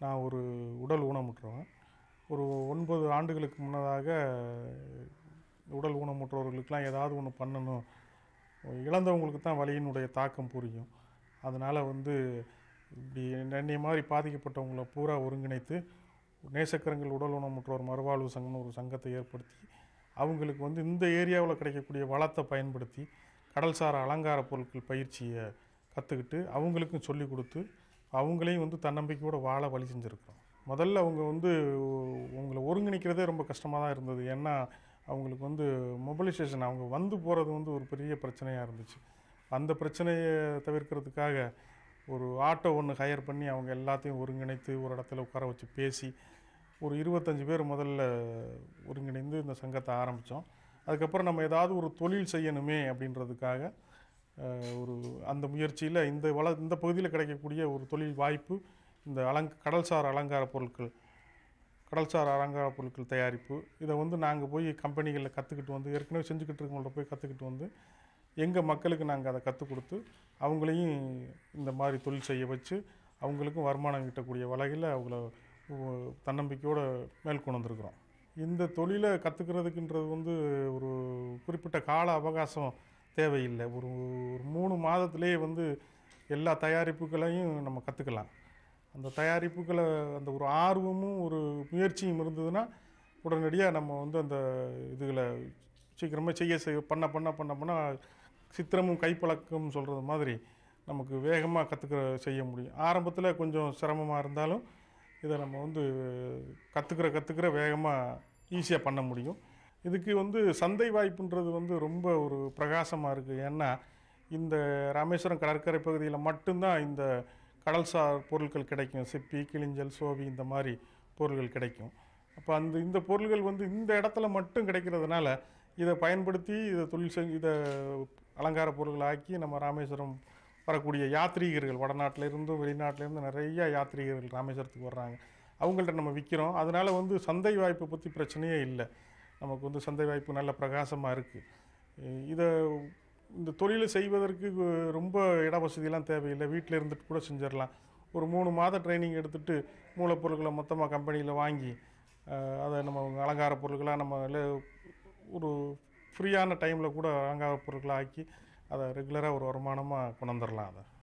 நான் ஒரு உடல் ஊனமுற்றவன். ஒரு 9 ஆண்டுகளுக்கு முன்னதாக உடல் ஊனமுற்றவர்களுக்கெல்லாம் ஏதாவது ஒன்று பண்ணணும். இழந்தவங்களுக்கு தான் வலியினுடைய தாக்கம் புரியும். அதனால் இப்படி என்னைய மாதிரி பாதிக்கப்பட்டவங்கள பூரா ஒருங்கிணைத்து நேசக்கரங்கள் உடல் ஊனமுற்றோர் மறுவாழ்வு சங்கம்னு ஒரு சங்கத்தை ஏற்படுத்தி அவங்களுக்கு இந்த ஏரியாவில் கிடைக்கக்கூடிய வளத்தை பயன்படுத்தி கடல்சார் அலங்கார பொருட்கள் பயிற்சியை கற்றுக்கிட்டு அவங்களுக்கும் சொல்லிக் கொடுத்து அவங்களையும் தன்னம்பிக்கையோடு வாழ வழி செஞ்சுருக்கோம். முதல்ல அவங்க உங்களை ஒருங்கிணைக்கிறதே ரொம்ப கஷ்டமாக தான் இருந்தது. ஏன்னா அவங்களுக்கு மொபிலைசேஷன் அவங்க போகிறது ஒரு பெரிய பிரச்சனையாக இருந்துச்சு. அந்த பிரச்சனையை தவிர்க்கிறதுக்காக ஒரு ஆட்டோ ஒன்று ஹையர் பண்ணி அவங்க எல்லாத்தையும் ஒருங்கிணைத்து ஒரு இடத்துல உட்கார வச்சு பேசி ஒரு 25 பேர் முதல்ல ஒருங்கிணைந்து இந்த சங்கத்தை ஆரம்பித்தோம். அதுக்கப்புறம் நம்ம ஏதாவது ஒரு தொழில் செய்யணுமே அப்படின்றதுக்காக அந்த முயற்சியில் இந்த பகுதியில் கிடைக்கக்கூடிய ஒரு தொழில் வாய்ப்பு இந்த கடல்சார் அலங்கார பொருட்கள் தயாரிப்பு. இதை நாங்கள் போய் கம்பெனிகளில் கற்றுக்கிட்டு ஏற்கனவே செஞ்சுக்கிட்டு இருக்கவங்கள்ட்ட போய் கற்றுக்கிட்டு எங்கள் மக்களுக்கு நாங்கள் அதை கற்றுக் கொடுத்து அவங்களையும் இந்த மாதிரி தொழில் செய்ய வச்சு அவங்களுக்கும் வருமானம் ஈட்டக்கூடிய வகையில் அவங்கள தன்னம்பிக்கையோடு மேற்கொண்டு வந்திருக்கிறோம். இந்த தொழிலை கற்றுக்கிறதுக்குன்றது ஒரு குறிப்பிட்ட கால அவகாசம் தேவையில்லை. ஒரு 3 மாதத்துலேயே எல்லா தயாரிப்புகளையும் நம்ம கற்றுக்கலாம். அந்த தயாரிப்புகளை அந்த ஒரு ஆர்வமும் ஒரு முயற்சியும் இருந்ததுன்னா உடனடியாக நம்ம அந்த இதுகளை சீக்கிரமாக பண்ண சித்திரமும் கைப்பழக்கம் சொல்கிறது மாதிரி நமக்கு வேகமாக செய்ய முடியும். ஆரம்பத்தில் கொஞ்சம் சிரமமாக இருந்தாலும் இதை நம்ம கற்றுக்கிற வேகமாக ஈஸியாக பண்ண முடியும். இதுக்கு சந்தை வாய்ப்புன்றது ரொம்ப ஒரு பிரகாசமாக இருக்குது. ஏன்னா இந்த ராமேஸ்வரம் கடற்கரை பகுதியில் மட்டும்தான் இந்த கடல்சார் பொருட்கள் கிடைக்கும். சிப்பி, கிளிஞ்சல், சோவி இந்த மாதிரி பொருள்கள் கிடைக்கும். அப்போ இந்த பொருள்கள் இந்த இடத்துல மட்டும் கிடைக்கிறதுனால இதை பயன்படுத்தி இதை அலங்கார பொருள்கள் ஆக்கி நம்ம ராமேஸ்வரம் வரக்கூடிய யாத்ரீகர்கள் வடநாட்டிலேருந்தும் வெளிநாட்டிலேருந்து நிறைய யாத்ரீகர்கள் ராமேஸ்வரத்துக்கு வர்றாங்க. அவங்கள்ட்ட நம்ம விற்கிறோம். அதனால் சந்தை வாய்ப்பை பற்றி பிரச்சனையே இல்லை. நமக்கு சந்தை வாய்ப்பு நல்ல பிரகாசமாக இருக்குது. இந்த தொழிலை செய்வதற்கு ரொம்ப இட வசதியெல்லாம் தேவையில்லை. வீட்டில் இருந்துட்டு கூட செஞ்சிடலாம். ஒரு 3 மாத ட்ரைனிங் எடுத்துகிட்டு மூலப்பொருட்களை மொத்தமாக கம்பெனியில் வாங்கி அதை நம்ம அலங்கார பொருட்களாக நம்ம ஒரு ஃப்ரீயான டைமில் கூட அலங்கார பொருட்களை ஆக்கி அதை ரெகுலராக ஒரு வருமானமாக கொண்டு வந்துடலாம். அதை